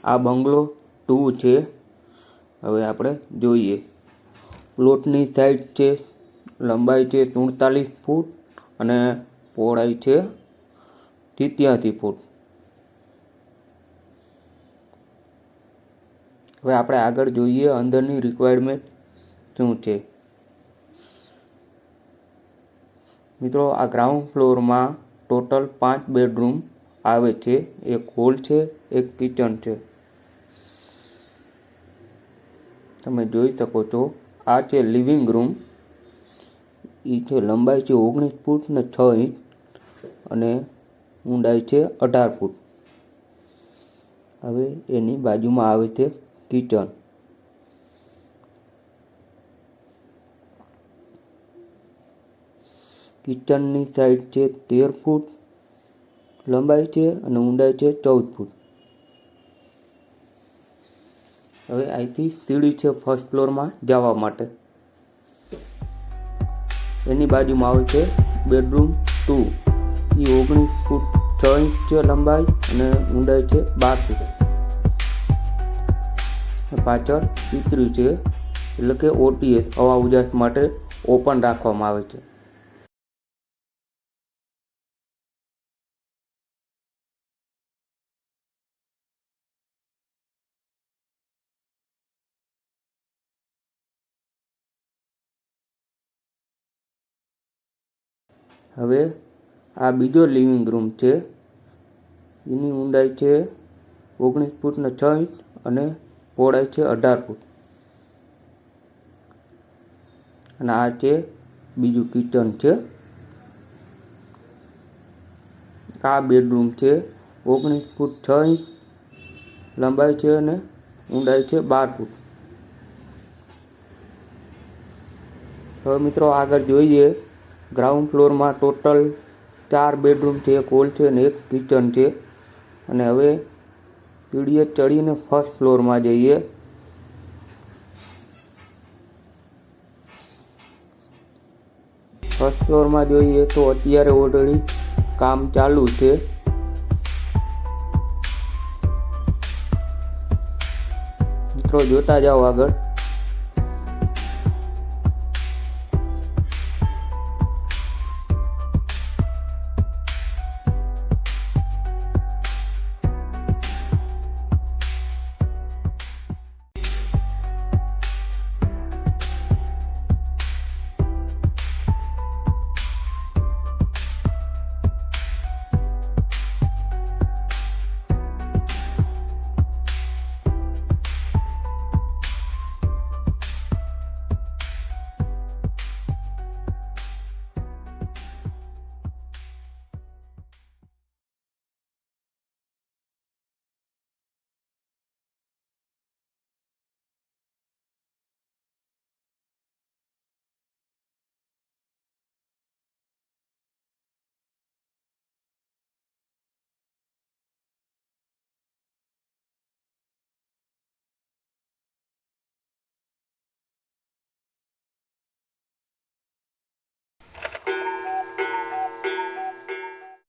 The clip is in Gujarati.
આ બંગલો 2 છે। હવે આપણે જોઈએ। પ્લોટની સાઈઝ છે, લંબાઈ છે 43 ફૂટ અને પહોળાઈ છે 83 ફૂટ। હવે આપણે આગળ જોઈએ અંદરની રિક્વાયરમેન્ટ શું છે। મિત્રો, આ ગ્રાઉન્ડ ફ્લોરમાં ટોટલ 5 બેડરૂમ આવે છે। એક હોલ છે, એક કિચન છે। તમે જોઈ શકો છો, આ છે લિવિંગ રૂમ। એ છે લંબાઈ છે 19 ફૂટ ને 6 ઇંચ અને ઊંડાઈ છે 18 ફૂટ। હવે એની બાજુમાં આવે છે કિચન। કિચનની સાઈઝ છે 13 ફૂટ લંબાઈ છે અને ઊંડાઈ છે 14 ફૂટ। હવે અહીંથી સીડી છે ફર્સ્ટ ફ્લોરમાં જવા માટે। એની બાજુમાં આવે છે બેડરૂમ 2। એ 19 ફૂટ 6 ઇંચ છે લંબાઈ અને ઊંડાઈ છે 12 ફૂટ। પાછળ પીતરી છે, એટલે કે ઓટીએસ હવા ઉજાસ માટે ઓપન રાખવામાં આવે છે। હવે આ બીજો લિવિંગ રૂમ છે। એની ઊંડાઈ છે 19 ફૂટ ને 6 ઇંચ અને પહોળાઈ છે 18 ફૂટ। અને આ છે બીજું કિચન છે। આ બેડરૂમ છે 19 ફૂટ 6 ઇંચ લંબાઈ છે અને ઊંડાઈ છે 12 ફૂટ। હવે મિત્રો આગળ જોઈએ। ગ્રાઉન્ડ ફ્લોરમાં ટોટલ 4 બેડરૂમ છે, એક હોલ છે અને એક કિચન છે। અને હવે સીડીએ ચડીને ફર્સ્ટ ફ્લોરમાં જઈએ। ફર્સ્ટ ફ્લોરમાં જોઈએ તો અત્યારે ઓલરેડી કામ ચાલુ છે। મિત્રો જોતા જાઓ આગળ।